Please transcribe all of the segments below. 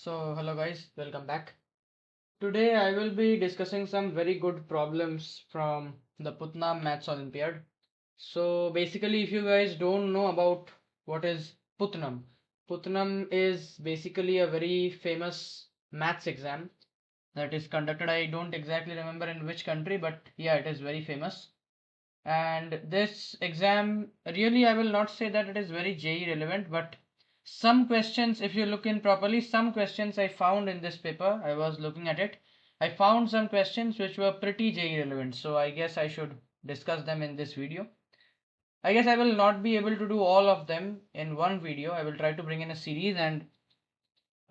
Hello guys, welcome back. Today I will be discussing some very good problems from the Putnam Maths Olympiad. So basically, if you guys don't know about what is Putnam, Putnam is basically a very famous maths exam that is conducted. I don't exactly remember in which country, but yeah, it is very famous. And this exam, really, I will not say that it is very JE relevant, but some questions, if you look in properly, some questions I found in this paper, I was looking at it. I found some questions which were pretty JE relevant, so I guess I should discuss them in this video. I guess I will not be able to do all of them in one video. I will try to bring in a series and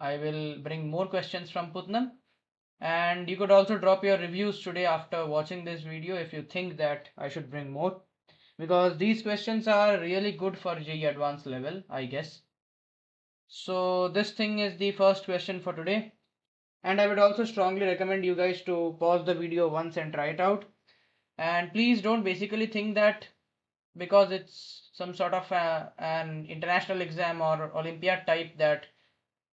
I will bring more questions from Putnam. And you could also drop your reviews today after watching this video if you think that I should bring more, because these questions are really good for JEE advanced level, I guess. So this thing is the first question for today, and I would also strongly recommend you guys to pause the video once and try it out. And please don't basically think that because it's some sort of an international exam or Olympiad type, that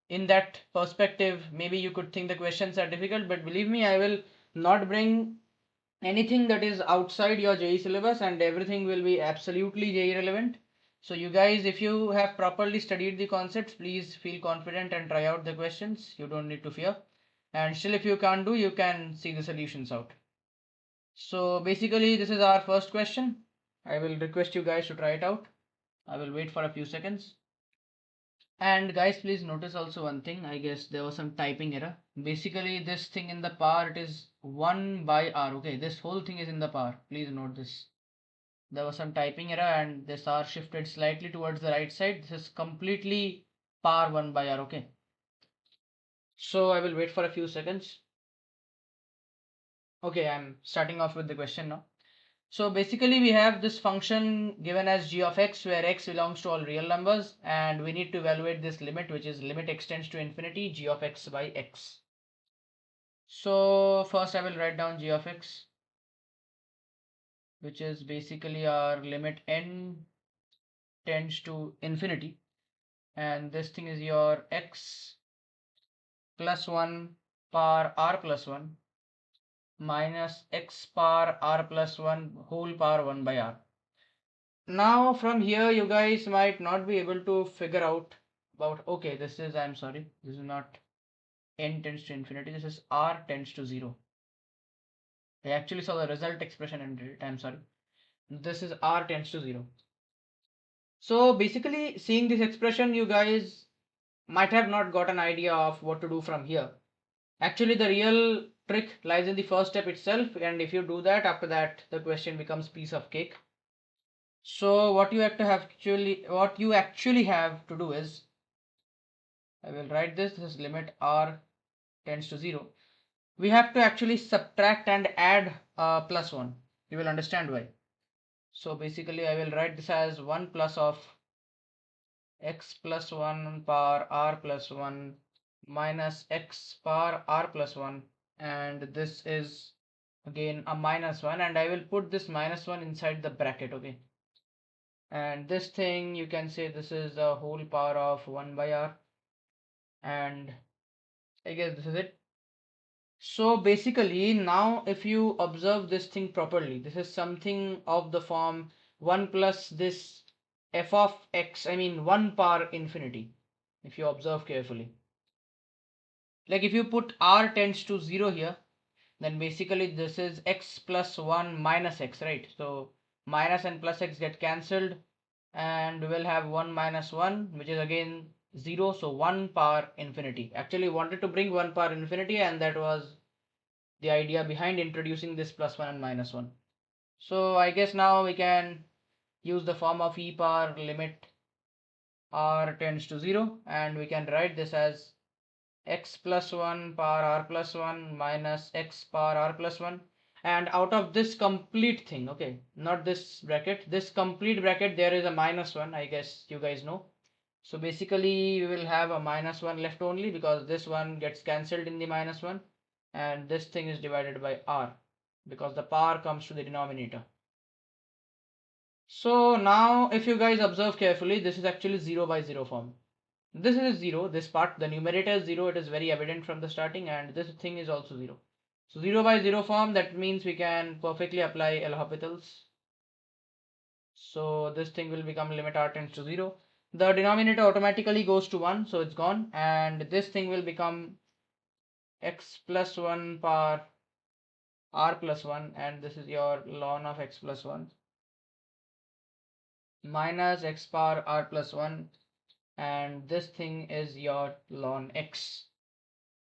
in that perspective maybe you could think the questions are difficult, but believe me, I will not bring anything that is outside your JEE syllabus, and everything will be absolutely JEE relevant. So you guys, if you have properly studied the concepts, please feel confident and try out the questions. You don't need to fear. And still, if you can't do, you can see the solutions out. So basically, this is our first question. I will request you guys to try it out. I will wait for a few seconds. And guys, please notice also one thing. I guess there was some typing error. Basically, this thing in the power, it is 1 by r. Okay, this whole thing is in the power. Please note this. There was some typing error and this r shifted slightly towards the right side. This is completely power 1 by r. Okay. So I will wait for a few seconds. Okay, I'm starting off with the question now. So basically we have this function given as g of x, where x belongs to all real numbers, and we need to evaluate this limit, which is limit x tends to infinity g of x by x. So first I will write down g of x, which is basically our limit n tends to infinity, and this thing is your x plus 1 power r plus 1 minus x power r plus 1 whole power 1 by r. Now from here you guys might not be able to figure out about, okay, this is, I'm sorry, this is not n tends to infinity, this is r tends to 0. I actually saw the result expression and did it, I'm sorry. This is r tends to 0. So basically, seeing this expression, you guys might have not got an idea of what to do from here. Actually, the real trick lies in the first step itself, and if you do that, after that the question becomes piece of cake. So what you actually have to do is, I will write this is limit r tends to 0. We have to actually subtract and add plus 1. You will understand why. So basically I will write this as 1 plus of x plus 1 power r plus 1 minus x power r plus 1, and this is again a minus 1, and I will put this minus 1 inside the bracket. Okay, and this thing you can say this is the whole power of 1 by r, and I guess this is it. So basically now if you observe this thing properly, this is something of the form 1 plus this f of x, I mean 1 power infinity, if you observe carefully. Like if you put r tends to 0 here, then basically this is x plus 1 minus x, right? So minus and plus x get cancelled, and we'll have 1 minus 1, which is again 0. So 1 power infinity. Actually wanted to bring 1 power infinity, and that was the idea behind introducing this plus 1 and minus 1. So I guess now we can use the form of e power limit r tends to 0, and we can write this as x plus 1 power r plus 1 minus x power r plus 1, and out of this complete thing, okay, not this bracket, this complete bracket, there is a minus 1, I guess you guys know. So basically we will have a minus 1 left only, because this one gets cancelled in the minus 1, and this thing is divided by r because the power comes to the denominator. So now if you guys observe carefully, this is actually 0 by 0 form. This is 0, this part, the numerator is 0, it is very evident from the starting, and this thing is also 0. So 0 by 0 form, that means we can perfectly apply L'Hopital's. So this thing will become limit r tends to 0. The denominator automatically goes to 1, so it's gone, and this thing will become x plus 1 power r plus 1, and this is your ln of x plus 1 minus x power r plus 1, and this thing is your ln x.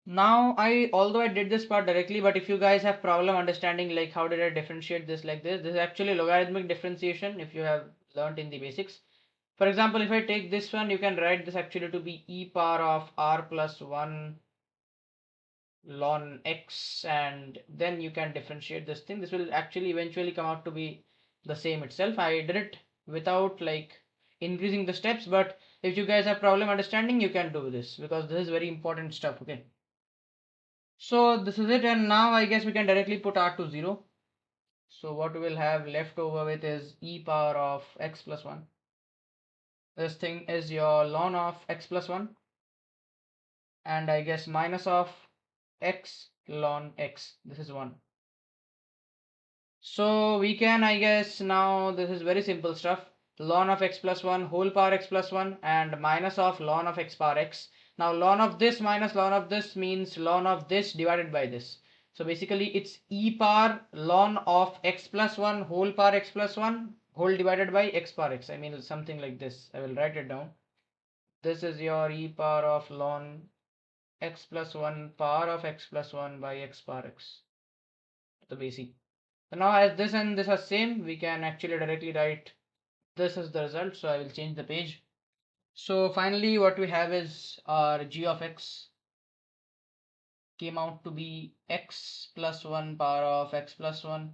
Now although I did this part directly, but if you guys have problem understanding like how did I differentiate this like this is actually logarithmic differentiation if you have learned in the basics. For example, if I take this one, you can write this actually to be e power of r plus 1 ln x, and then you can differentiate this thing. This will actually eventually come out to be the same itself. I did it without like increasing the steps, but if you guys have problem understanding, you can do this because this is very important stuff. Okay, so this is it, and now I guess we can directly put r to 0. So what we will have left over with is e power of x plus 1. This thing is your ln of x plus 1, and I guess minus of x ln x. This is 1. So we can, I guess, now this is very simple stuff. Ln of x plus 1 whole power x plus 1 and minus of ln of x power x. Now ln of this minus ln of this means ln of this divided by this. So basically it's e power ln of x plus 1 whole power x plus 1 whole divided by x power x. I mean something like this. I will write it down. This is your e power of ln x plus 1 power of x plus 1 by x power x. The basic. So now as this and this are same, we can actually directly write this is the result. So I will change the page. So finally what we have is our g of x came out to be x plus 1 power of x plus 1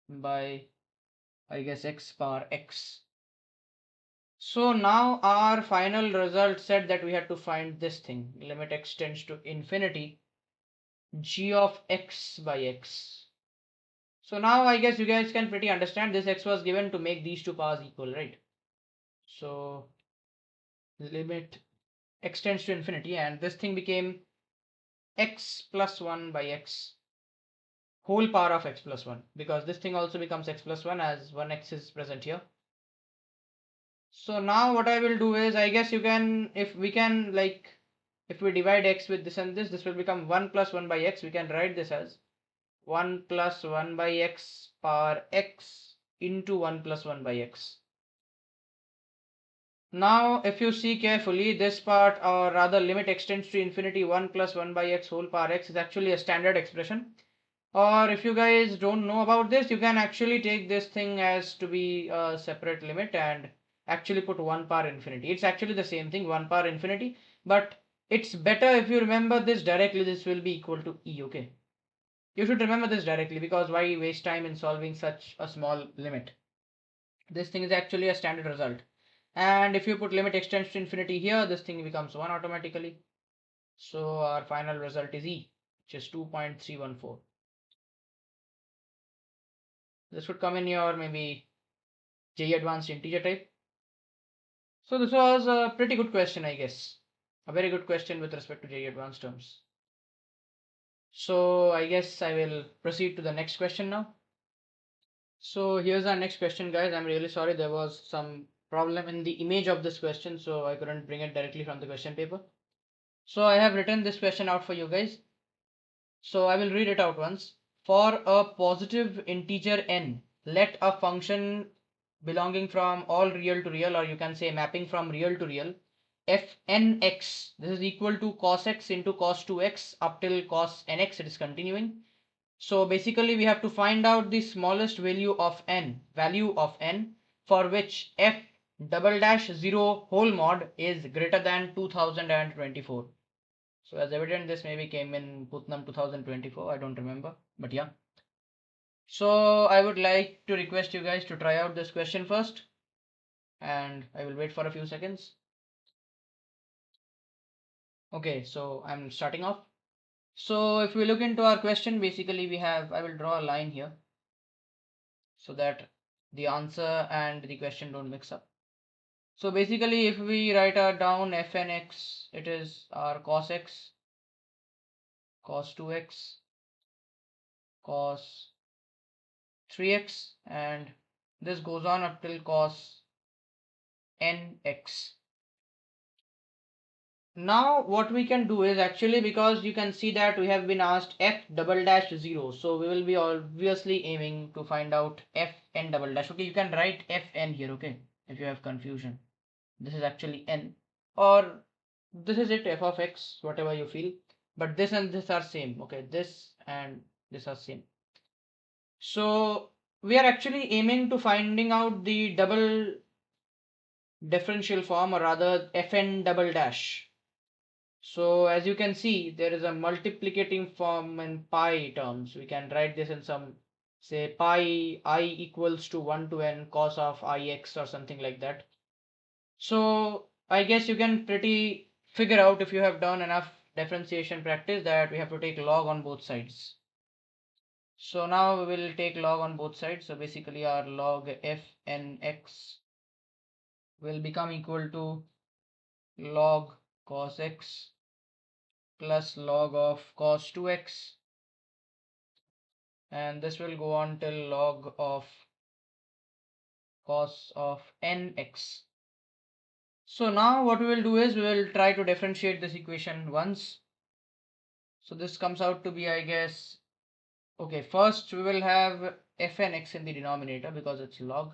by I guess x power x. So now our final result said that we had to find this thing, limit x tends to infinity, g of x by x. So now I guess you guys can pretty understand this x was given to make these two powers equal, right? So limit x tends to infinity, and this thing became x plus 1 by x whole power of x plus 1, because this thing also becomes x plus 1 as 1x is present here. So now what I will do is, I guess you can, if we can like, if we divide x with this and this will become 1 plus 1 by x. We can write this as 1 plus 1 by x power x into 1 plus 1 by x. Now if you see carefully, this part, or rather limit x tends to infinity 1 plus 1 by x whole power x, is actually a standard expression. Or if you guys don't know about this, you can actually take this thing as to be a separate limit and actually put 1 power infinity. It's actually the same thing, 1 power infinity, but it's better if you remember this directly. This will be equal to e. Okay, you should remember this directly, because why waste time in solving such a small limit? This thing is actually a standard result. And if you put limit x tends to infinity here, this thing becomes 1 automatically. So our final result is e, which is 2.314. This would come in your maybe JE advanced integer type. So this was a pretty good question, I guess. A very good question with respect to JE advanced terms. So I guess I will proceed to the next question now. So here's our next question, guys. I'm really sorry, there was some problem in the image of this question, so I couldn't bring it directly from the question paper. So I have written this question out for you guys. So I will read it out once. For a positive integer n, let a function belonging from all real to real, or you can say mapping from real to real, fnx, this is equal to cos x into cos 2x up till cos nx, it is continuing. So basically we have to find out the smallest value of n, for which f double dash 0 whole mod is greater than 2024. So as evident, this maybe came in PUTNAM 2024, I don't remember, but yeah. So I would like to request you guys to try out this question first, and I will wait for a few seconds. Okay, so I'm starting off. So if we look into our question, basically we have, I will draw a line here so that the answer and the question don't mix up. So basically if we write down fn x, it is our cos x, cos 2x, cos 3x, and this goes on up till cos nx. Now what we can do is actually, because you can see that we have been asked f double dash 0, so we will be obviously aiming to find out f n double dash. Okay, you can write f n here, okay, if you have confusion. This is actually n, or this is it, f of x, whatever you feel, but this and this are same. Okay, this and this are same. So we are actually aiming to finding out the double differential form, or rather fn double dash. So as you can see, there is a multiplicating form in pi terms. We can write this in some, say, pi I equals to 1 to n cos of ix or something like that. So I guess you can pretty figure out, if you have done enough differentiation practice, that we have to take log on both sides. So now we will take log on both sides. So basically our log f n x will become equal to log cos x plus log of cos 2x, and this will go on till log of cos of nx. So now what we will do is we will try to differentiate this equation once. So this comes out to be, I guess, okay, first we will have fn x in the denominator because it's log,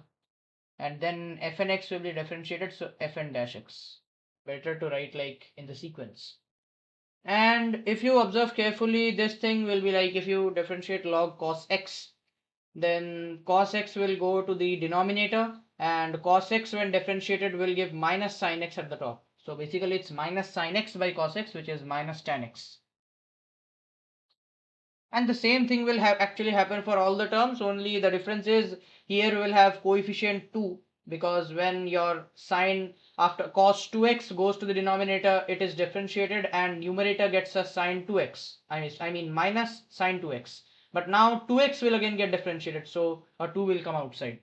and then fn x will be differentiated, so fn dash x. Better to write like in the sequence. And if you observe carefully, this thing will be like, if you differentiate log cos x, then cos x will go to the denominator, and cos x when differentiated will give minus sin x at the top. So basically it's minus sin x by cos x, which is minus tan x. And the same thing will have actually happen for all the terms, only the difference is here we will have coefficient 2, because when your sine after cos 2x goes to the denominator, it is differentiated and numerator gets a sine 2x. I mean minus sine 2x. But now 2x will again get differentiated, so a 2 will come outside.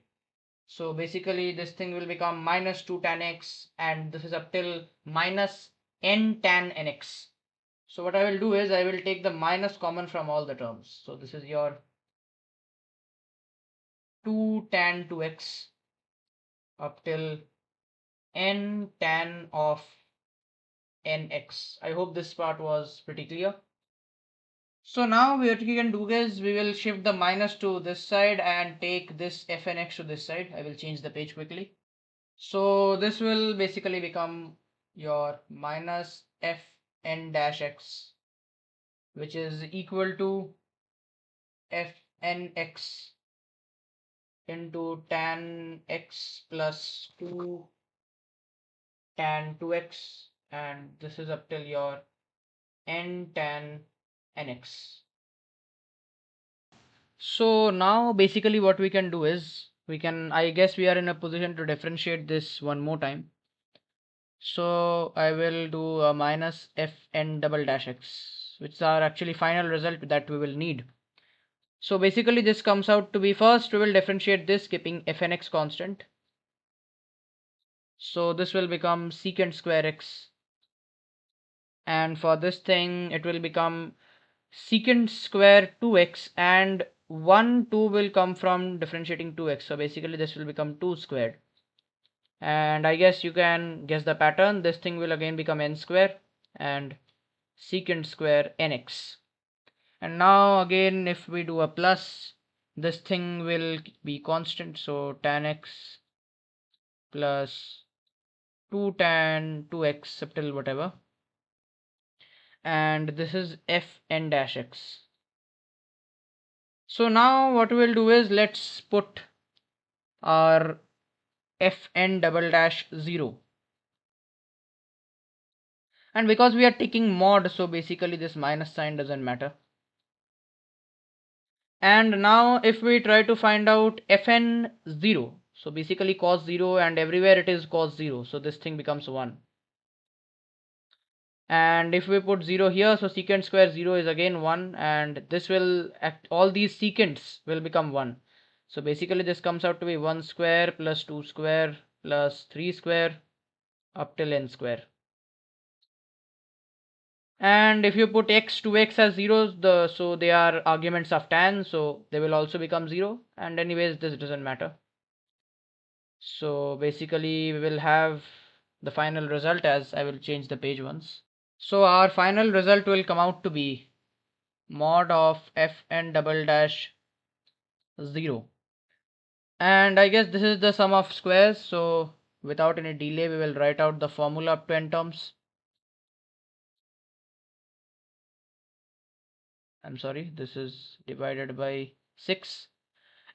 So basically this thing will become minus 2 tan x, and this is up till minus n tan nx. So what I will do is I will take the minus common from all the terms. So this is your 2 tan 2x up till n tan of nx. I hope this part was pretty clear. So now what we can do is we will shift the minus to this side and take this fn x to this side. I will change the page quickly. So this will basically become your minus fn dash x, which is equal to fn x into tan x plus 2 tan 2x, and this is up till your n tan nx. So now basically what we can do is I guess we are in a position to differentiate this one more time. So I will do a minus fn double dash x, which is our actually final result that we will need. So basically this comes out to be, first we will differentiate this keeping fn x constant. So this will become secant square x, and for this thing it will become secant square 2x, and 1 2 will come from differentiating 2x, so basically this will become 2 squared. And I guess you can guess the pattern, this thing will again become n square and secant square nx. And now again if we do a plus, this thing will be constant, so tan x plus 2 tan 2x subtle whatever, and this is fn dash x. So now what we'll do is let's put our fn double dash 0, and because we are taking mod, so basically this minus sign doesn't matter. And now if we try to find out fn 0, so basically cos 0, and everywhere it is cos 0, so this thing becomes 1. And if we put 0 here, so secant square 0 is again 1, and this will act, all these secants will become 1. So basically this comes out to be 1 square plus 2 square plus 3 square up till n square. And if you put x to x as zeros, so they are arguments of tan, so they will also become 0. And anyways, this doesn't matter. So basically we will have the final result, as I will change the page once. So our final result will come out to be mod of fn double dash 0. And I guess this is the sum of squares, so without any delay we will write out the formula up to n terms. I'm sorry, this is divided by 6,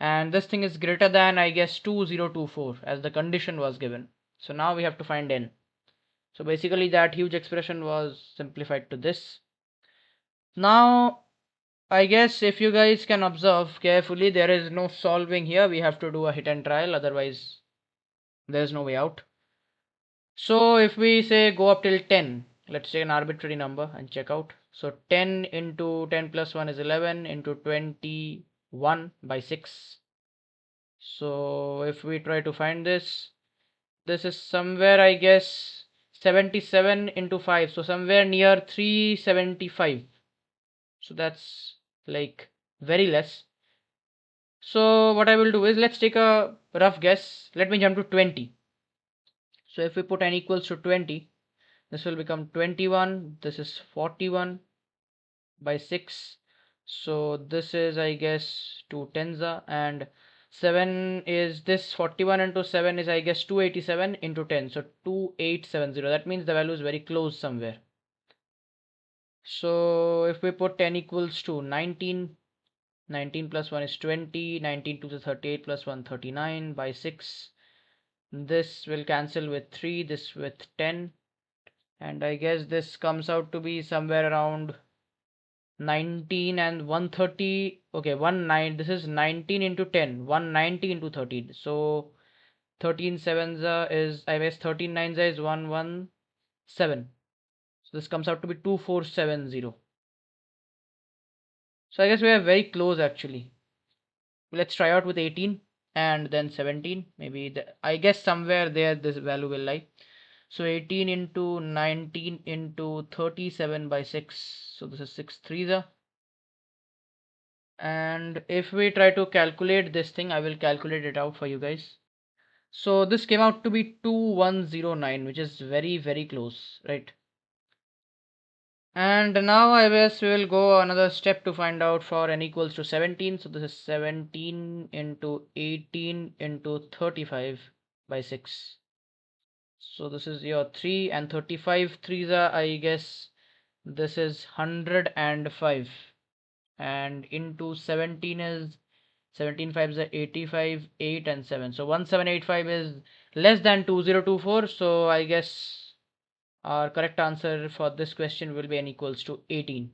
and this thing is greater than, I guess, 2024 as the condition was given. So now we have to find n. So basically that huge expression was simplified to this. Now I guess if you guys can observe carefully, there is no solving here. We have to do a hit and trial, otherwise there's no way out. So if we say go up till 10, let's take an arbitrary number and check out. So 10 into 10 plus 1 is 11 into 21 by 6. So if we try to find this, this is somewhere, I guess, 77 into 5. So somewhere near 375. So that's like very less. So what I will do is, let's take a rough guess. Let me jump to 20. So if we put n equals to 20, this will become 21. This is 41 by 6. So this is, I guess, 2 tensa, and 7 is this 41 into 7 is, I guess, 287 into 10. So 2870. That means the value is very close somewhere. So if we put 10 equals to 19, 19 plus 1 is 20, 19 to the 38 plus 1 39 by 6. This will cancel with 3, this with 10, and I guess this comes out to be somewhere around 19 and 130. Okay, 19, this is 19 into 10, 190 into 13. So 13 sevens is, I guess, 13 nines is 117. So this comes out to be 2470. So I guess we are very close actually. Let's try out with 18 and then 17. Maybe I guess somewhere there this value will lie. So 18 into 19 into 37 by 6. So this is 6 threes. And if we try to calculate this thing, I will calculate it out for you guys. So this came out to be 2109, which is very, very close, right? And now I guess we will go another step to find out for n equals to 17. So this is 17 into 18 into 35 by 6. So this is your 3, and 35 threes are, I guess, this is 105, and into 17 is 17 fives are 85, 8 and 7. So 1785 is less than 2024. So I guess our correct answer for this question will be n equals to 18.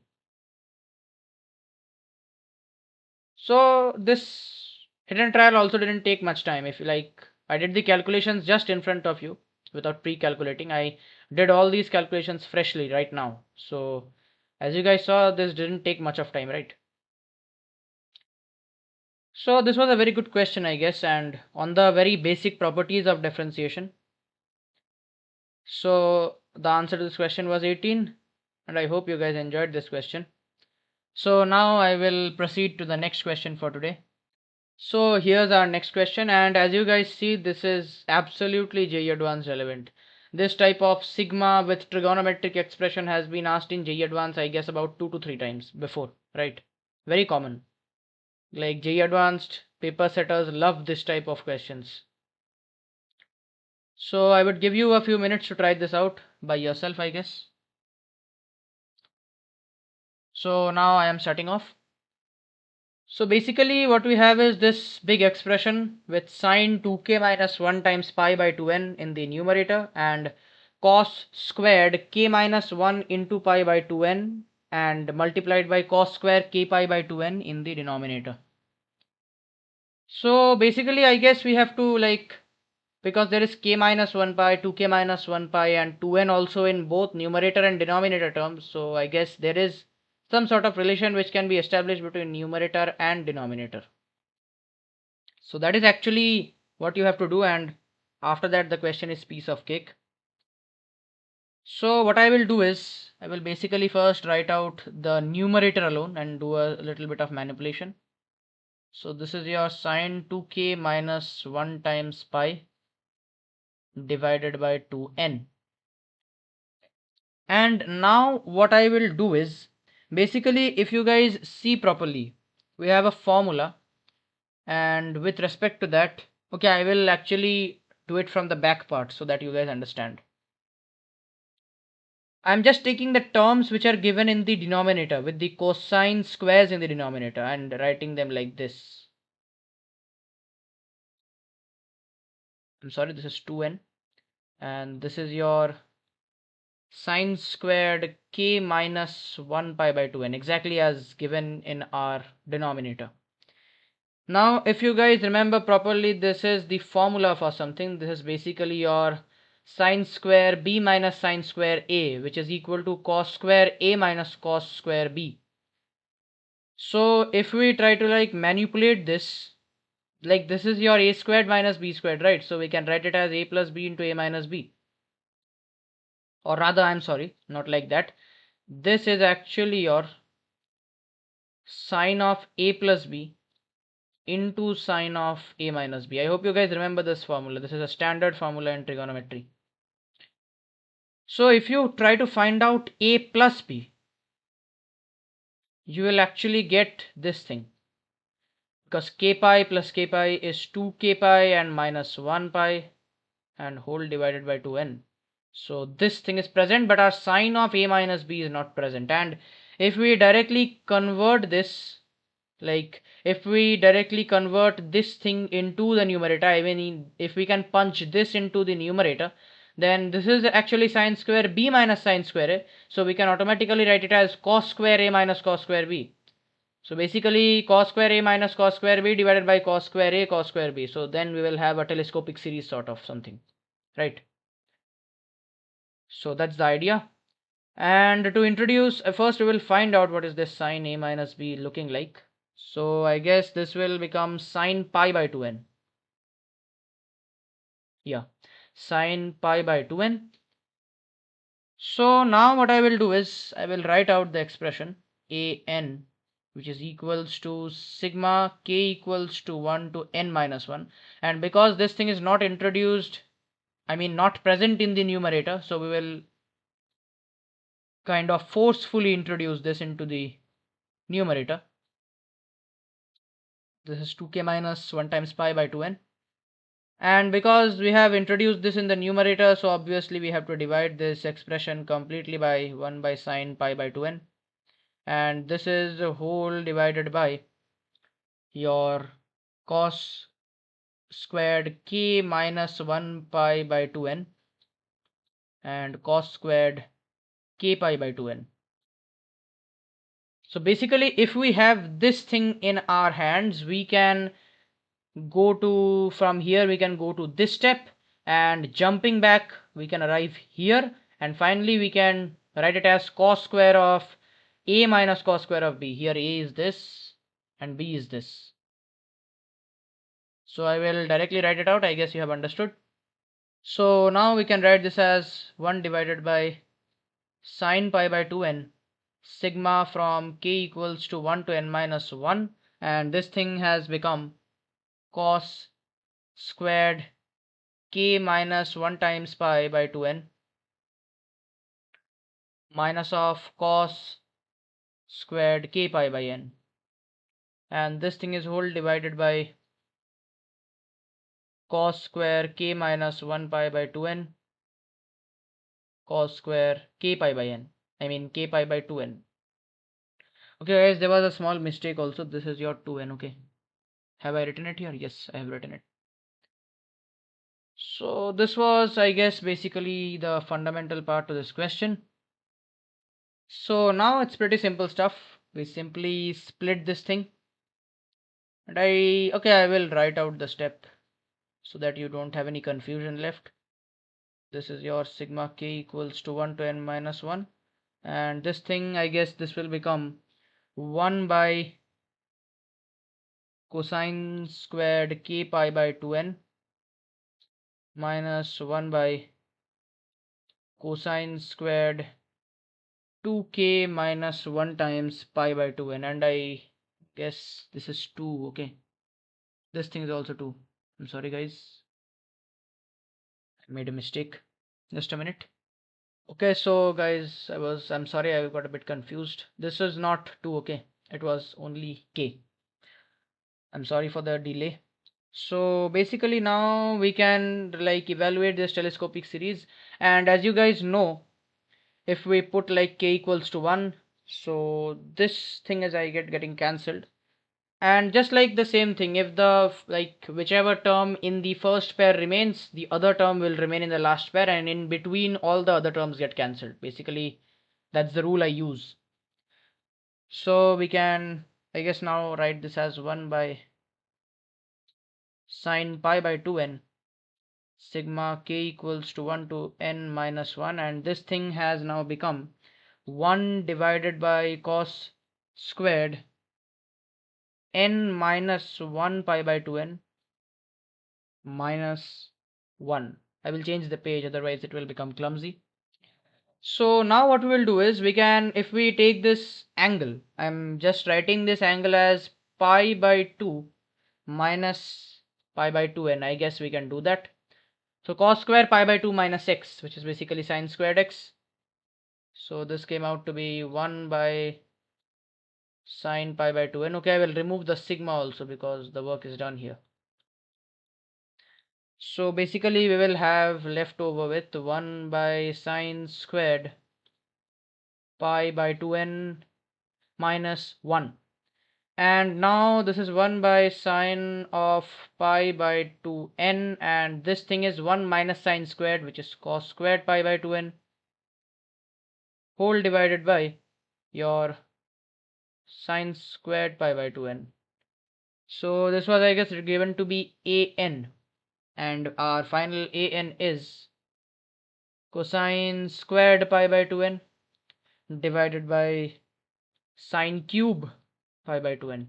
So this hidden trial also didn't take much time. If you like, I did the calculations just in front of you without pre-calculating. I did all these calculations freshly right now. So as you guys saw, this didn't take much of time, right? So this was a very good question, I guess, and on the very basic properties of differentiation. So the answer to this question was 18, and I hope you guys enjoyed this question. So now I will proceed to the next question for today. So here's our next question, and as you guys see, this is absolutely JEE Advanced relevant. This type of sigma with trigonometric expression has been asked in JEE Advanced, I guess, about 2 to 3 times before, right? Very common. Like JEE Advanced paper setters love this type of questions. So I would give you a few minutes to try this out by yourself, I guess. So now I am starting off. So basically what we have is this big expression with sine 2k minus 1 times pi by 2n in the numerator, and cos squared k minus 1 into pi by 2n and multiplied by cos square k pi by 2n in the denominator. So basically I guess we have to, like, because there is k minus 1 pi, 2k minus 1 pi and 2n also in both numerator and denominator terms, so I guess there is some sort of relation which can be established between numerator and denominator. So that is actually what you have to do, and after that the question is piece of cake. So what I will do is I will basically first write out the numerator alone and do a little bit of manipulation. So this is your sine 2k minus 1 times pi divided by 2n. And now what I will do is basically, if you guys see properly, we have a formula, and with respect to that, okay, I will actually do it from the back part so that you guys understand. I'm just taking the terms which are given in the denominator with the cosine squares in the denominator and writing them like this. I'm sorry, this is 2n, and this is your sine squared k minus 1 pi by 2n, exactly as given in our denominator. Now, if you guys remember properly, this is the formula for something. This is basically your sine square b minus sine square a, which is equal to cos square a minus cos square b. So if we try to like manipulate this, like this is your a squared minus b squared, right? So we can write it as a plus b into a minus b. Or rather, I'm sorry, not like that. This is actually your sine of a plus b into sine of a minus b. I hope you guys remember this formula. This is a standard formula in trigonometry. So if you try to find out a plus b, you will actually get this thing, because k pi plus k pi is 2k pi and minus 1 pi and whole divided by 2n. So this thing is present, but our sine of a minus b is not present. And if we directly convert this, like if we directly convert this thing into the numerator, I mean if we can punch this into the numerator, then this is actually sine square b minus sine square a. So we can automatically write it as cos square a minus cos square b. So basically cos square a minus cos square b divided by cos square a cos square b. So then we will have a telescopic series sort of something, right? So that's the idea. And to introduce, first we will find out what is this sine a minus b looking like. So I guess this will become sine pi by 2n. Yeah, sine pi by 2n. So now what I will do is I will write out the expression an, which is equals to sigma k equals to 1 to n minus 1. And because this thing is not introduced, I mean not present in the numerator, so we will kind of forcefully introduce this into the numerator. This is 2k minus 1 times pi by 2n. And because we have introduced this in the numerator, so obviously we have to divide this expression completely by 1 by sine pi by 2n. And this is a whole divided by your cos squared k minus 1 pi by 2n and cos squared k pi by 2n. So basically, if we have this thing in our hands, we can go to, from here we can go to this step, and jumping back we can arrive here, and finally we can write it as cos square of a minus cos square of b. Here a is this and b is this. So I will directly write it out. I guess you have understood. So now we can write this as 1 divided by sine pi by 2n sigma from k equals to 1 to n minus 1, and this thing has become cos squared k minus 1 times pi by 2n minus of cos squared k pi by n, and this thing is whole divided by cos square k minus 1 pi by 2n cos square k pi by n, I mean k pi by 2n. Okay guys, there was a small mistake also. This is your 2n. Okay, have I written it here? Yes, I have written it. So this was, I guess, basically the fundamental part to this question. So now it's pretty simple stuff. We simply split this thing, and I will write out the step so that you don't have any confusion left. This is your sigma k equals to 1 to n minus 1, and this thing, I guess this will become 1 by cosine squared k pi by 2n minus 1 by cosine squared 2k minus 1 times pi by 2n, and I guess this is 2. Okay, this thing is also 2. I'm sorry guys, I made a mistake. Just a minute. Okay, so guys, I'm sorry, I got a bit confused. This is not 2, okay, it was only k. I'm sorry for the delay. So basically now we can like evaluate this telescopic series, and as you guys know, if we put like k equals to 1, so this thing is getting cancelled. And just like the same thing, if the like whichever term in the first pair remains, the other term will remain in the last pair, and in between all the other terms get cancelled. Basically, that's the rule I use. So we can, I guess, now write this as 1 by sine pi by 2n sigma k equals to 1 to n minus 1, and this thing has now become 1 divided by cos squared n minus 1 pi by 2n minus 1. I will change the page, otherwise it will become clumsy. So now what we will do is, we can, if we take this angle, I'm just writing this angle as pi by 2 minus pi by 2n. I guess we can do that. So cos square pi by 2 minus x, which is basically sine squared x. So this came out to be 1 by sine pi by 2n. Okay, I will remove the sigma also because the work is done here. So basically we will have left over with 1 by sine squared pi by 2n minus 1. And now this is 1 by sine of pi by 2n, and this thing is 1 minus sine squared, which is cos squared pi by 2n, whole divided by your sine squared pi by 2n. So this was, I guess, given to be an, and our final an is cosine squared pi by 2n divided by sine cube pi by 2n.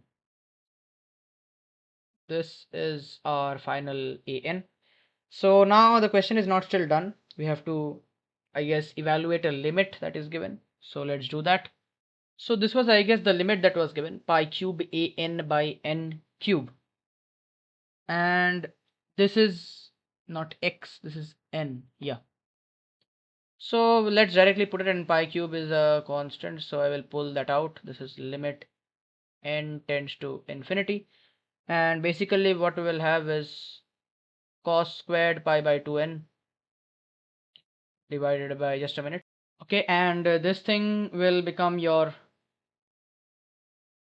This is our final an. So now the question is not still done. We have to, I guess, evaluate a limit that is given. So let's do that. So this was, I guess, the limit that was given, pi cube an by n cube. And this is not x, this is n. Yeah. So let's directly put it in. Pi cube is a constant, so I will pull that out. This is limit n tends to infinity. And basically what we will have is cos squared pi by 2n divided by, just a minute. Okay, and this thing will become your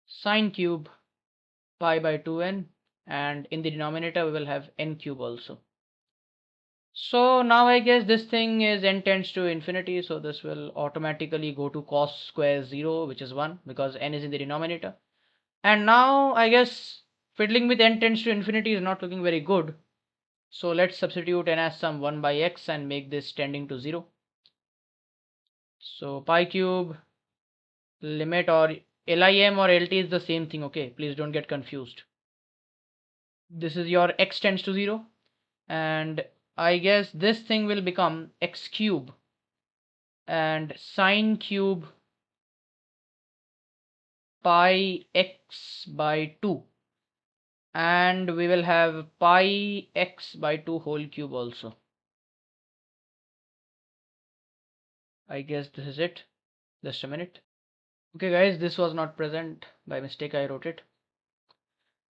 sine cube pi by 2n, and in the denominator we will have n cube also. So now I guess this thing is n tends to infinity, so this will automatically go to cos square 0, which is 1, because n is in the denominator. And now I guess fiddling with n tends to infinity is not looking very good. So let's substitute n as some 1 by x and make this tending to 0. So pi cube limit, or lim or lt is the same thing, okay, please don't get confused. This is your x tends to 0, and I guess this thing will become x cube and sine cube pi x by 2, and we will have pi x by 2 whole cube also. I guess this is it. Just a minute. Okay guys, this was not present, by mistake I wrote it.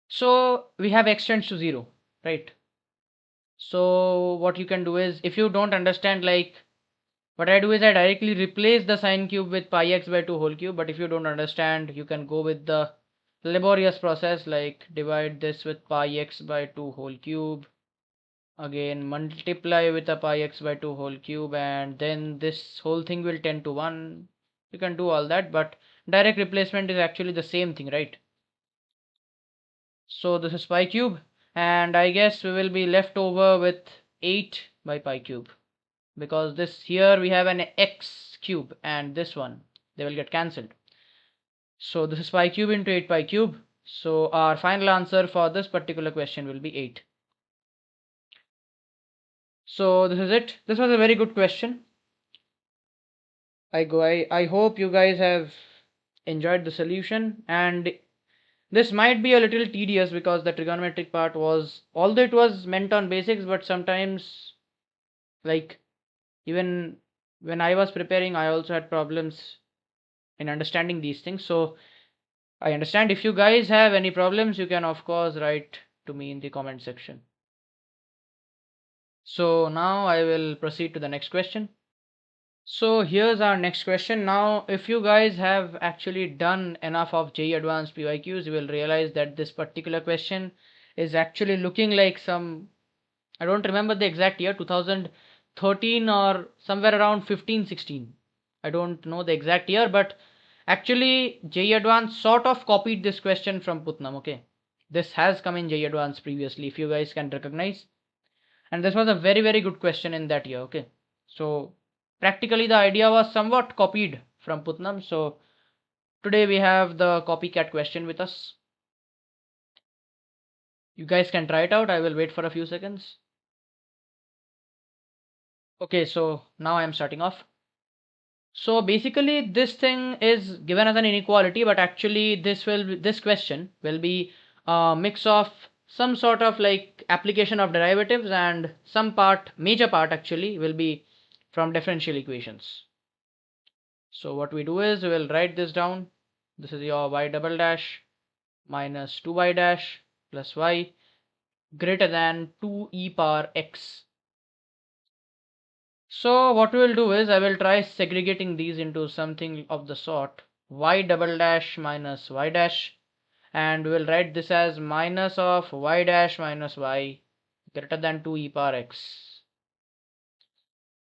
So we have x tends to 0, right? So what you can do is, if you don't understand, like, what I do is I directly replace the sine cube with pi x by 2 whole cube. But if you don't understand, you can go with the laborious process, like divide this with pi x by 2 whole cube, again multiply with a pi x by 2 whole cube, and then this whole thing will tend to 1. You can do all that, but direct replacement is actually the same thing, right? So this is pi cube, and I guess we will be left over with 8 by pi cube, because this here we have an x cube and this one, they will get cancelled. So this is pi cube into 8 pi cube. So our final answer for this particular question will be 8. So this is it. This was a very good question. I hope you guys have enjoyed the solution, and this might be a little tedious because the trigonometric part was, although it was meant on basics, but sometimes, like, even when I was preparing, I also had problems in understanding these things. So I understand. If you guys have any problems, you can of course write to me in the comment section. So now I will proceed to the next question. So here's our next question. Now, if you guys have actually done enough of JEE Advanced PYQs, you will realize that this particular question is actually looking like some, I don't remember the exact year, 2013 or somewhere around 15, 16. I don't know the exact year, but actually JEE Advanced sort of copied this question from Putnam, okay? This has come in JEE Advanced previously, if you guys can recognize. And this was a very, very good question in that year, okay? So practically the idea was somewhat copied from Putnam. So today we have the copycat question with us. You guys can try it out. I will wait for a few seconds. Okay, so now I am starting off. So basically this thing is given as an inequality, but actually this question will be a mix of some sort of like application of derivatives, and some part, major part actually, will be from differential equations. So what we do is we will write this down. This is your y double dash minus 2y dash plus y greater than 2e power x. So what we will do is I will try segregating these into something of the sort y double dash minus y dash, and we will write this as minus of y dash minus y greater than 2e power x.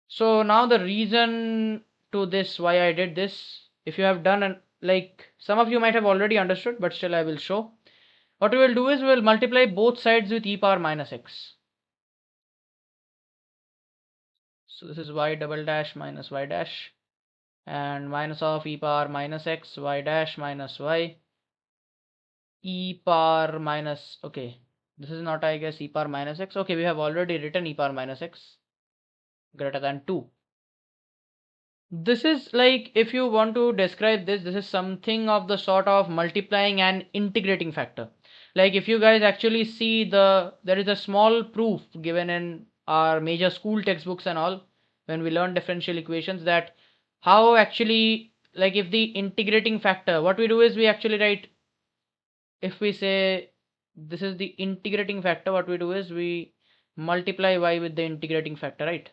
So now the reason to this, why I did this, if you have done, like some of you might have already understood, but still I will show. What we will do is we will multiply both sides with e power minus x. So this is y double dash minus y dash, and minus of e power minus x y dash minus y e power minus, okay, this is not, I guess, e power minus x. Okay, we have already written e power minus x greater than 2. This is like, if you want to describe this, this is something of the sort of multiplying and integrating factor. Like if you guys actually see there is a small proof given in our major school textbooks and all, when we learn differential equations, that how actually, like if the integrating factor, what we do is we actually write, if we say this is the integrating factor, what we do is we multiply y with the integrating factor, right?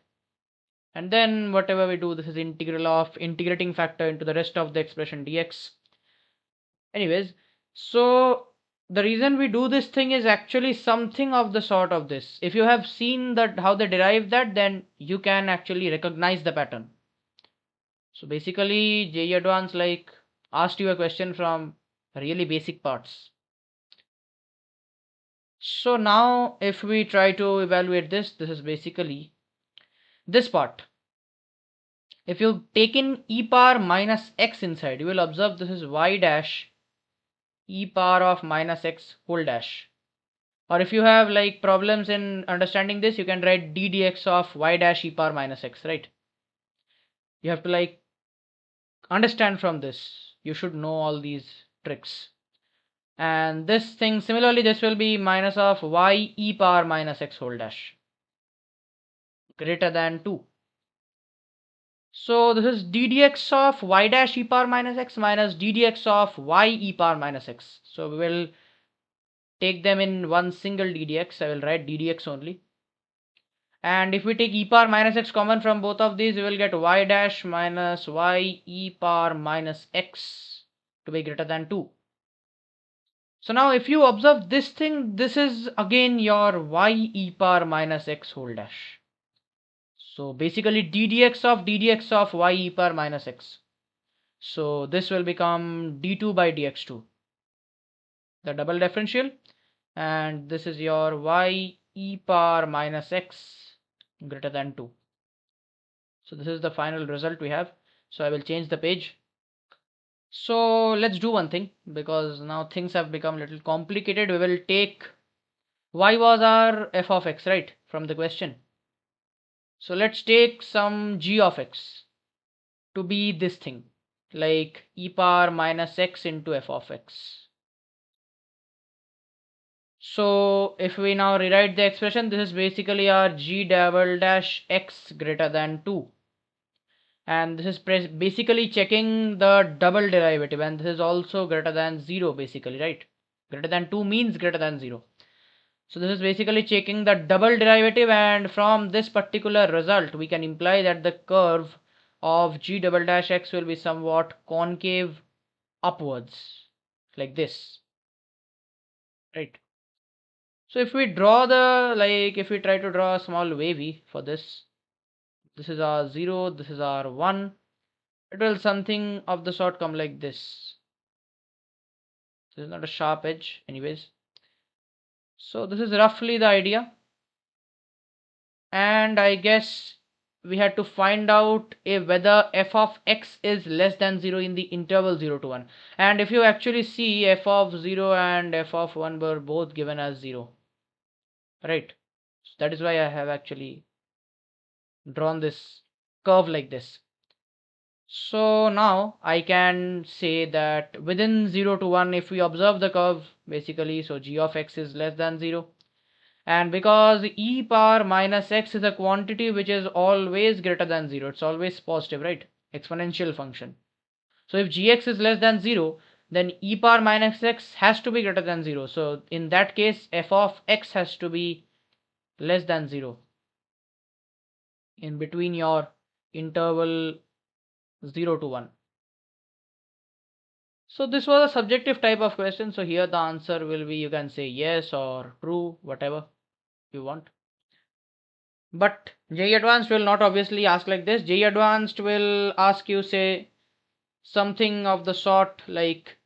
And then whatever we do, this is integral of integrating factor into the rest of the expression dx. Anyways, so the reason we do this thing is actually something of the sort of this. If you have seen that how they derive that, then you can actually recognize the pattern. So basically JEE Advanced like asked you a question from really basic parts. So now if we try to evaluate this, this is basically this part. If you take in e power minus x inside, you will observe this is y dash e power of minus x whole dash. Or if you have like problems in understanding this, you can write d dx of y dash e power minus x, right? You have to like understand from this. You should know all these tricks. And this thing, similarly, this will be minus of y e power minus x whole dash greater than 2. So this is d dx of y dash e power minus x minus d dx of y e power minus x. So we will take them in one single d dx. I will write d dx only. And if we take e power minus x common from both of these, we will get y dash minus y e power minus x to be greater than 2. So now if you observe this thing, this is again your y e power minus x whole dash. So basically d dx of y e power minus x. So this will become d2 by dx2, the double differential, and this is your y e power minus x greater than 2. So this is the final result we have. So I will change the page. So let's do one thing, because now things have become a little complicated. We will take, y was our f of x, right, from the question. So let's take some g of x. to be this thing, like e power minus x into f of x. So if we now rewrite the expression, this is basically our g double dash x greater than 2. And this is basically checking the double derivative, and this is also greater than 0 basically, right? Greater than 2 means greater than 0. So this is basically checking the double derivative, and from this particular result we can imply that the curve of g double dash x will be somewhat concave upwards, like this, right? So if we draw the, like if we try to draw a small wavy for this, this is our 0, this is our 1, it will something of the sort come like this. This is not a sharp edge anyways. So this is roughly the idea, and I guess we had to find out if whether f of x is less than 0 in the interval 0 to 1. And if you actually see, f of 0 and f of 1 were both given as 0, right? So that is why I have actually drawn this curve like this. So now I can say that within 0 to 1, if we observe the curve basically, so g of x is less than 0. And because e power minus x is a quantity which is always greater than 0, it's always positive, right? Exponential function. So if gx is less than 0, then e power minus x has to be greater than 0. So in that case, f of x has to be less than 0 in between your interval 0 to 1. So this was a subjective type of question. So here the answer will be, you can say yes or true, whatever you want. But JEE Advanced will not obviously ask like this. JEE Advanced will ask you, say, something of the sort like,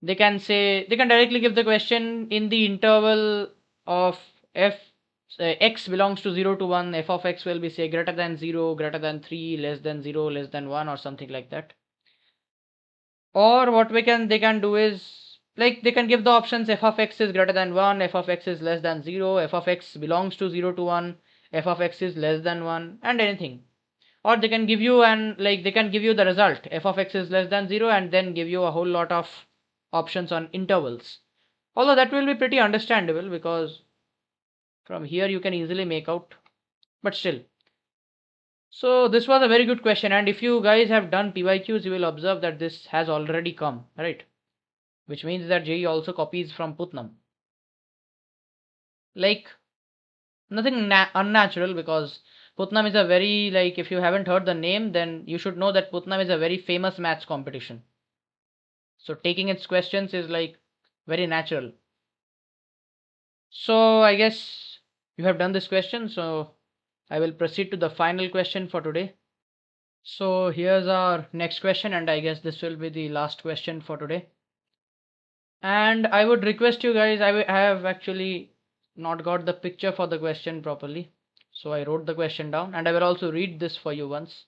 they can say, they can directly give the question in the interval of f, say, x belongs to 0 to 1, f of x will be, say, greater than 0, greater than 3, less than 0, less than 1, or something like that. Or what they can do is, like, they can give the options f of x is greater than 1, f of x is less than 0, f of x belongs to 0 to 1, f of x is less than 1, and anything. Or they can give you, and like they can give you the result, f of x is less than 0, and then give you a whole lot of options on intervals. Although that will be pretty understandable because from here you can easily make out, but still. So this was a very good question, and if you guys have done PYQs, you will observe that this has already come, right? Which means that JEE also copies from Putnam. Like, nothing unnatural, because Putnam is a very, like, if you haven't heard the name, then you should know that Putnam is a very famous maths competition. So taking its questions is like very natural. So I guess you have done this question, so I will proceed to the final question for today. So here's our next question, and I guess this will be the last question for today. And I would request you guys, I have actually not got the picture for the question properly. So I wrote the question down, and I will also read this for you once.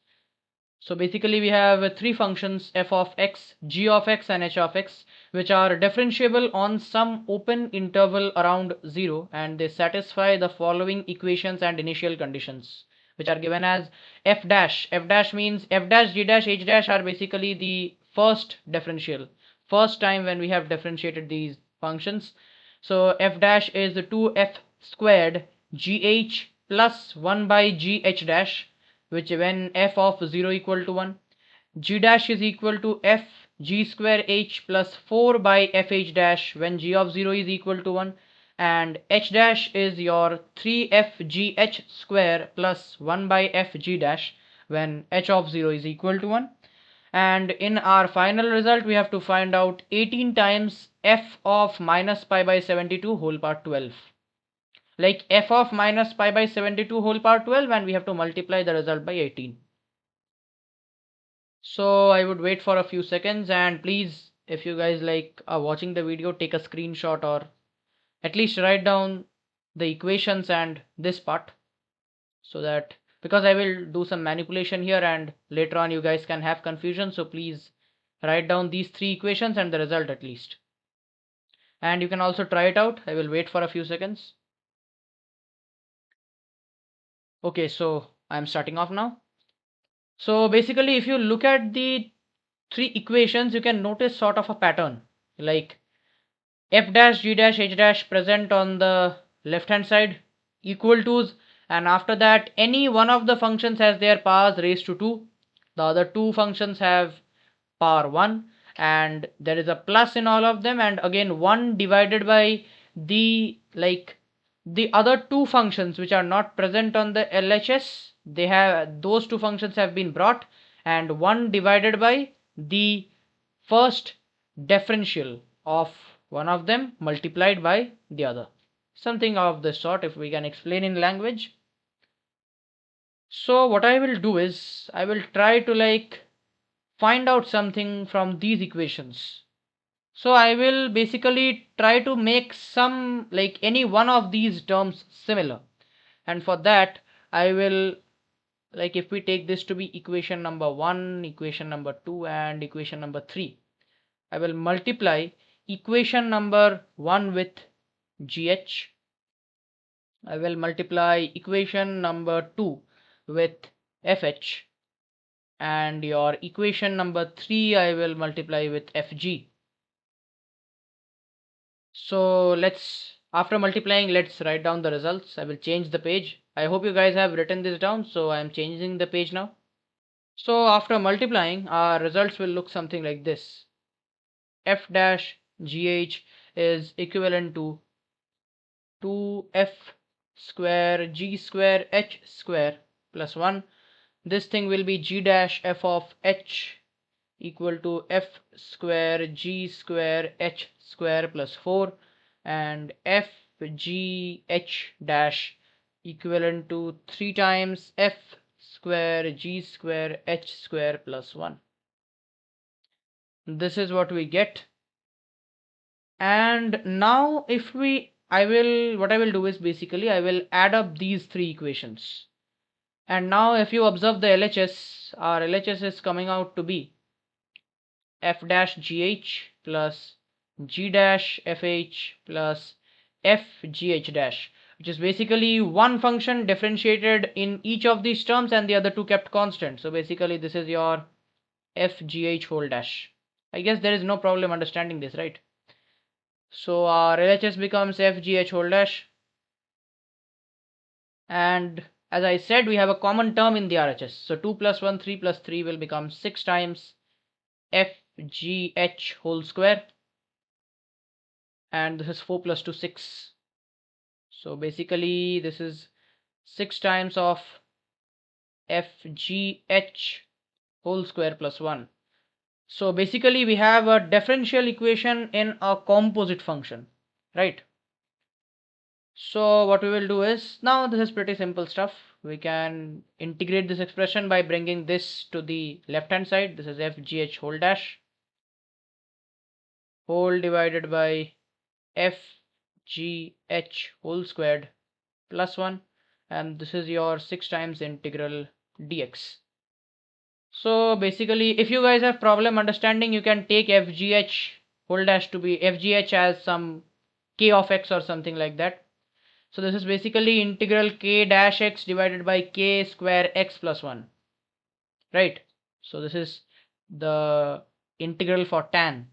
So basically we have three functions, f of x, g of x, and h of x, which are differentiable on some open interval around 0, and they satisfy the following equations and initial conditions, which are given as f dash. F dash means f dash, g dash, h dash are basically the first differential, first time when we have differentiated these functions. So f dash is 2f squared gh plus 1 by gh dash, which when f of 0 equal to 1, g dash is equal to f g square h plus 4 by f h dash when g of 0 is equal to 1, and h dash is your 3f g h square plus 1 by f g dash when h of 0 is equal to 1. And in our final result we have to find out 18 times f of minus pi by 72 whole power 12, like f of minus pi by 72 whole power 12, and we have to multiply the result by 18. So I would wait for a few seconds, and please, if you guys like are watching the video, take a screenshot or at least write down the equations and this part, so that, because I will do some manipulation here and later on you guys can have confusion, so please write down these three equations and the result at least. And you can also try it out. I will wait for a few seconds. Okay, so I'm starting off now. So basically, if you look at the three equations, you can notice sort of a pattern, like f dash, g dash, h dash present on the left hand side, equal to's, and after that any one of the functions has their powers raised to 2, the other two functions have power 1, and there is a plus in all of them, and again 1 divided by the other two functions which are not present on the LHS. They have, those two functions have been brought, and 1 divided by the first differential of one of them multiplied by the other, something of this sort, if we can explain in language. So what I will do is I will try to find out something from these equations. So I will basically try to make some, any one of these terms similar, and for that I will, if we take this to be equation number 1, equation number 2, and equation number 3, I will multiply equation number 1 with gh, I will multiply equation number 2 with fh, and your equation number 3 I will multiply with fg. So after multiplying, let's write down the results. I will change the page. I hope you guys have written this down, so I am changing the page now. So after multiplying, our results will look something like this. F dash gh is equivalent to 2f square g square h square plus 1. This thing will be g dash f of h equal to f square g square h square plus 4, and f g h dash equivalent to 3 times f square g square h square plus 1. This is what we get. And now if we what I will do is basically I will add up these three equations. And now if you observe the LHS, our LHS is coming out to be f dash gh plus g dash fh plus f gh dash, which is basically one function differentiated in each of these terms and the other two kept constant. So basically this is your f gh whole dash. I guess there is no problem understanding this, right? So our LHS becomes f gh whole dash, and as I said, we have a common term in the RHS. So 2 plus 1, 3 plus 3 will become 6 times f gh whole square, and this is 4 plus 2, 6. So basically this is 6 times of fgh whole square plus 1. So basically we have a differential equation in a composite function, right? So what we will do is, now this is pretty simple stuff. We can integrate this expression by bringing this to the left hand side. This is fgh whole dash whole divided by fgh whole squared plus 1, and this is your 6 times integral dx. So basically if you guys have problem understanding, you can take fgh whole dash to be fgh as some k of x or something like that. So this is basically integral k dash x divided by k square x plus 1, right? So this is the integral for tan.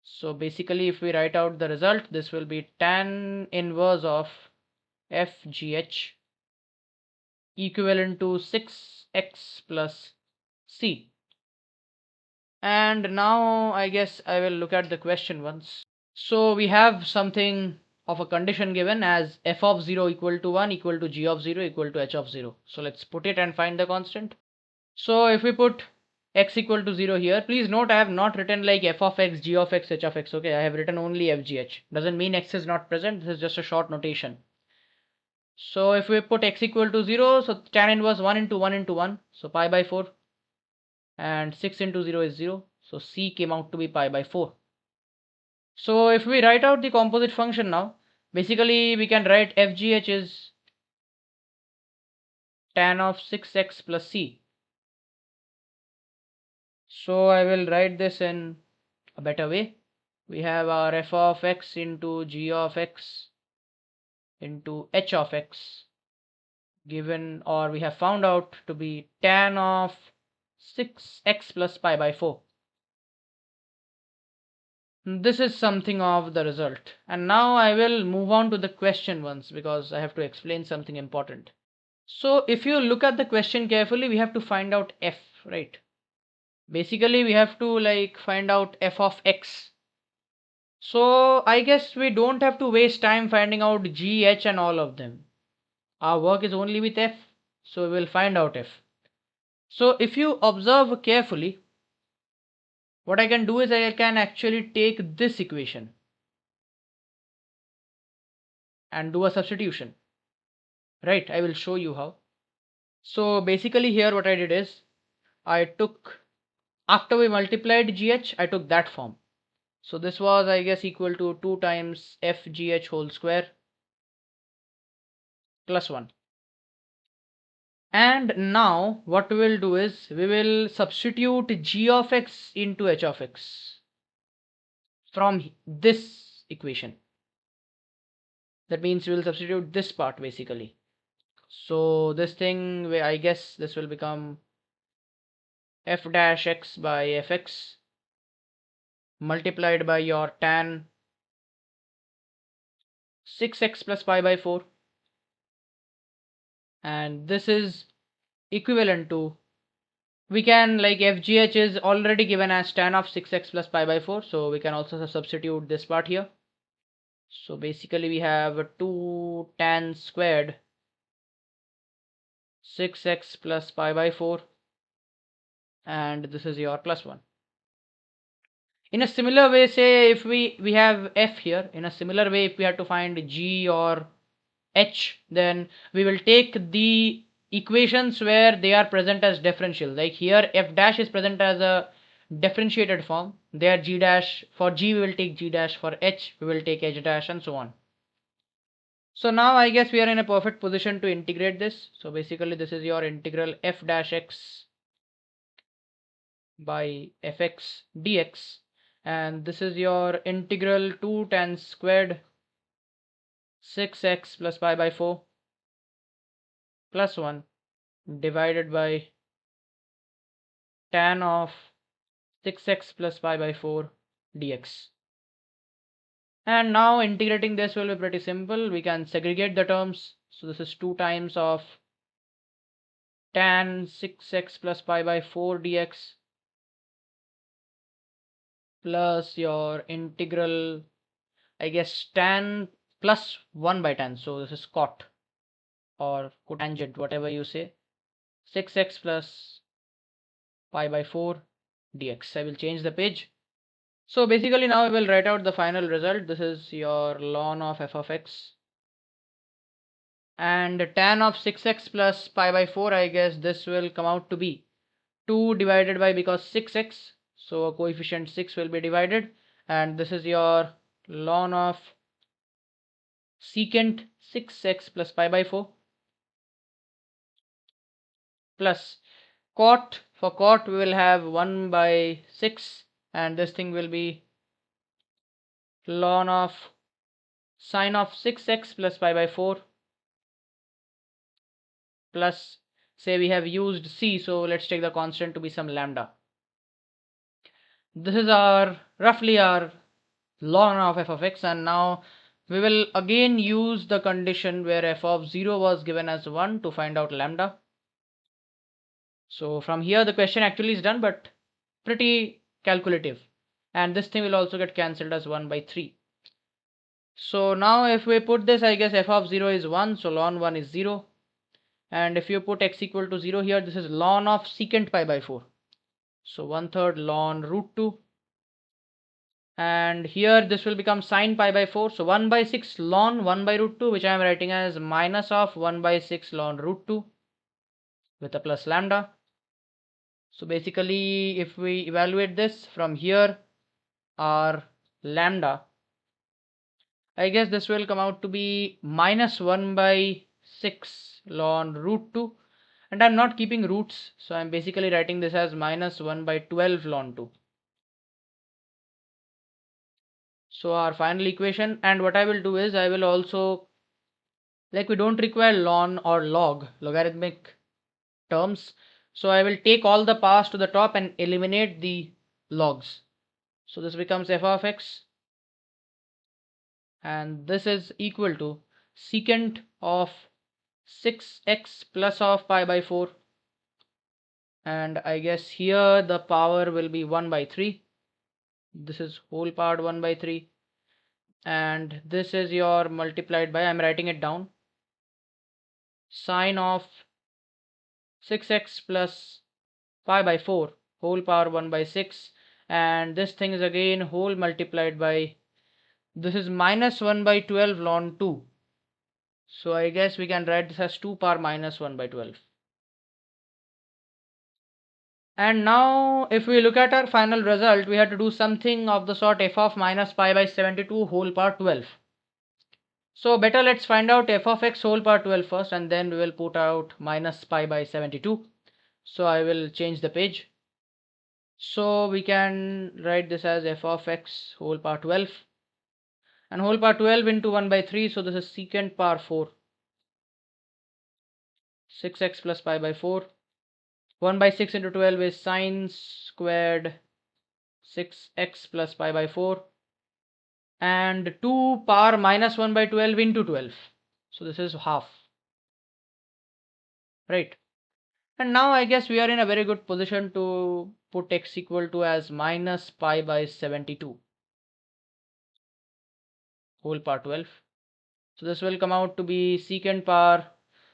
So basically if we write out the result, this will be tan inverse of fgh equivalent to 6x plus c. And now I guess I will look at the question once. So we have something of a condition given as f of 0 equal to 1 equal to g of 0 equal to h of 0. So let's put it and find the constant. So if we put x equal to 0 here, please note I have not written like f of x, g of x, h of x. Okay, I have written only fgh. Doesn't mean x is not present. This is just a short notation. So if we put x equal to 0, so tan inverse 1 into 1 into 1, so pi by 4, and 6 into 0 is 0, so c came out to be pi by 4. So if we write out the composite function now, basically we can write fgh is tan of 6x plus c. So I will write this in a better way. We have our f of x into g of x into h of x given, or we have found out to be tan of 6x plus pi by 4. This is something of the result. And now I will move on to the question once because I have to explain something important. So if you look at the question carefully, we have to find out f, right? Basically, we have to like find out f of x. So I guess we don't have to waste time finding out g, h and all of them. Our work is only with f, so we will find out f. So if you observe carefully, what I can do is I can actually take this equation and do a substitution. Right, I will show you how. So basically here what I did is I took, after we multiplied gh, I took that form. So this was, I guess, equal to 2 times fgh whole square plus 1. And now what we will do is we will substitute g of x into h of x from this equation. That means we will substitute this part basically. So this thing, I guess this will become f dash x by fx multiplied by your tan 6x plus pi by 4, and this is equivalent to, we can, like, fgh is already given as tan of 6x plus pi by 4, so we can also substitute this part here. So basically we have 2 tan squared 6x plus pi by 4, and this is your plus 1. In a similar way, say if we have f here, in a similar way if we have to find g or h, then we will take the equations where they are present as differential. Like here f dash is present as a differentiated form, there g dash, for g we will take g dash, for h we will take h dash, and so on. So now I guess we are in a perfect position to integrate this. So basically this is your integral f dash x by fx dx, and this is your integral 2 tan squared 6x plus pi by 4 plus 1 divided by tan of 6x plus pi by 4 dx. And now integrating this will be pretty simple. We can segregate the terms. So this is 2 times of tan 6x plus pi by 4 dx plus your integral, I guess, tan plus 1 by tan. So this is cot or cotangent, whatever you say, 6x plus pi by 4 dx. I will change the page. So basically now we will write out the final result. This is your ln of f of x, and tan of 6x plus pi by 4, I guess this will come out to be 2 divided by, because 6x, so a coefficient 6 will be divided, and this is your ln of secant 6x plus pi by 4 plus cot. For cot we will have 1 by 6, and this thing will be ln of sine of 6x plus pi by 4 plus, say we have used c, so let's take the constant to be some lambda. This is our roughly our ln of f of x, and now we will again use the condition where f of 0 was given as 1 to find out lambda. So from here the question actually is done, but pretty calculative, and this thing will also get cancelled as 1 by 3. So now if we put this, I guess f of 0 is 1, so ln 1 is 0, and if you put x equal to 0 here, this is ln of secant pi by 4, so 1/3 ln root 2, and here this will become sine pi by 4, so 1 by 6 ln 1 by root 2, which I am writing as minus of 1 by 6 ln root 2 with a plus lambda. So basically if we evaluate this from here, our lambda, I guess this will come out to be minus 1 by 6 ln root 2, and I'm not keeping roots, so I'm basically writing this as minus 1 by 12 ln 2. So our final equation, and what I will do is I will also like we don't require ln or logarithmic terms. So I will take all the powers to the top and eliminate the logs. So this becomes f of x, and this is equal to secant of 6x plus of pi by 4, and I guess here the power will be 1 by 3. This is whole power 1 by 3, and this is your multiplied by, I'm writing it down, sine of 6x plus pi by 4 whole power 1 by 6, and this thing is again whole multiplied by, this is minus 1 by 12 ln 2. So I guess we can write this as 2 power minus 1 by 12. And now if we look at our final result, we have to do something of the sort f of minus pi by 72 whole power 12. So better let's find out f of x whole power 12 first, and then we will put out minus pi by 72. So I will change the page. So we can write this as f of x whole power 12, and whole power 12 into 1 by 3, so this is secant power 4, 6x plus pi by 4. 1 by 6 into 12 is sine squared 6x plus pi by 4, and 2 power minus 1 by 12 into 12. So this is half, right? And now I guess we are in a very good position to put x equal to as minus pi by 72 whole power 12. So this will come out to be secant power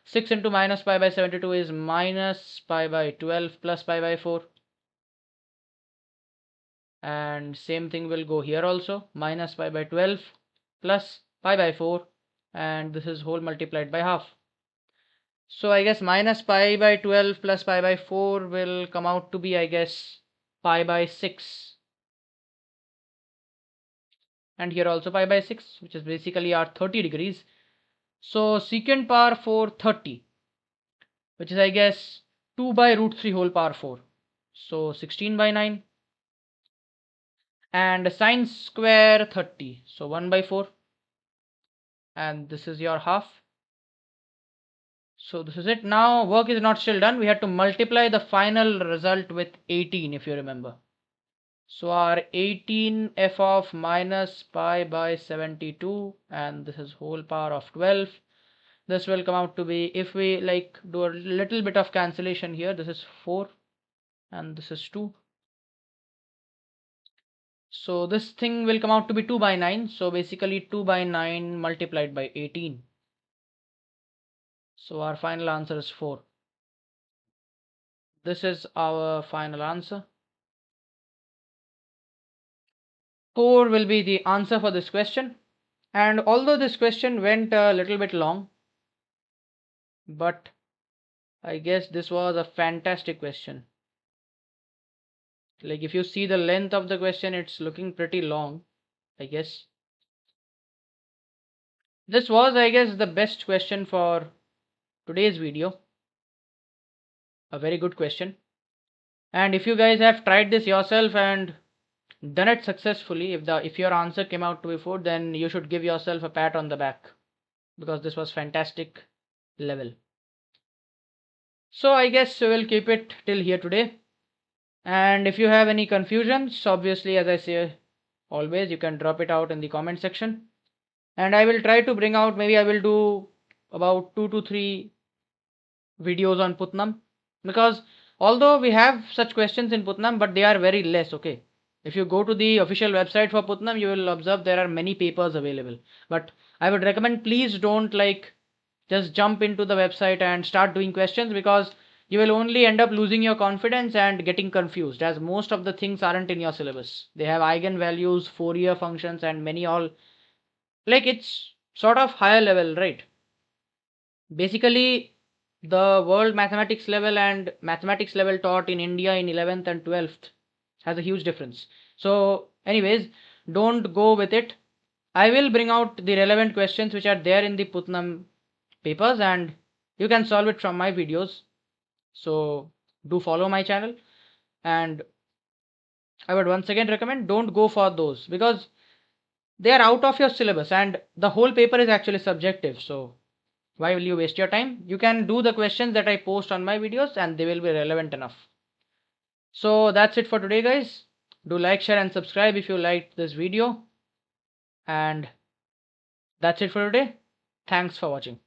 6 into minus pi by 72 is minus pi by 12 plus pi by 4. And same thing will go here also, minus pi by 12 plus pi by 4, and this is whole multiplied by half. So I guess minus pi by 12 plus pi by 4 will come out to be, I guess, pi by 6. And here also pi by 6, which is basically our 30 degrees. So secant power 4 30, which is I guess 2 by root 3 whole power 4. So 16 by 9. And sine square 30, so 1 by 4. And this is your half. So this is it. Now work is not still done. We have to multiply the final result with 18, if you remember. So our 18 f of minus pi by 72, and this is whole power of 12. This will come out to be, if we like do a little bit of cancellation here, this is 4 and this is 2. So this thing will come out to be 2 by 9. So basically 2 by 9 multiplied by 18. So our final answer is 4. This is our final answer. 4 will be the answer for this question. And although this question went a little bit long, but I guess this was a fantastic question. Like if you see the length of the question, it's looking pretty long, I guess. This was, I guess, the best question for today's video. A very good question. And if you guys have tried this yourself and done it successfully, if your answer came out to be 4, then you should give yourself a pat on the back, because this was fantastic level. So I guess we'll keep it till here today. And if you have any confusions, obviously, as I say always, you can drop it out in the comment section. And I will try to bring out, maybe I will do about 2 to 3 videos on PUTNAM, because although we have such questions in PUTNAM, but they are very less, okay. If you go to the official website for PUTNAM, you will observe there are many papers available. But I would recommend, please don't like just jump into the website and start doing questions, because you will only end up losing your confidence and getting confused, as most of the things aren't in your syllabus. They have eigenvalues, Fourier functions, and many all, like it's sort of higher level, right? Basically, the world mathematics level and mathematics level taught in India in 11th and 12th has a huge difference. So anyways, don't go with it. I will bring out the relevant questions which are there in the PUTNAM papers, and you can solve it from my videos. So do follow my channel, and I would once again recommend, don't go for those, because they are out of your syllabus and the whole paper is actually subjective. So Why will you waste your time? You can do the questions that I post on my videos and they will be relevant enough. So that's it for today, guys. Do like, share and subscribe if you liked this video. And that's it for today. Thanks for watching.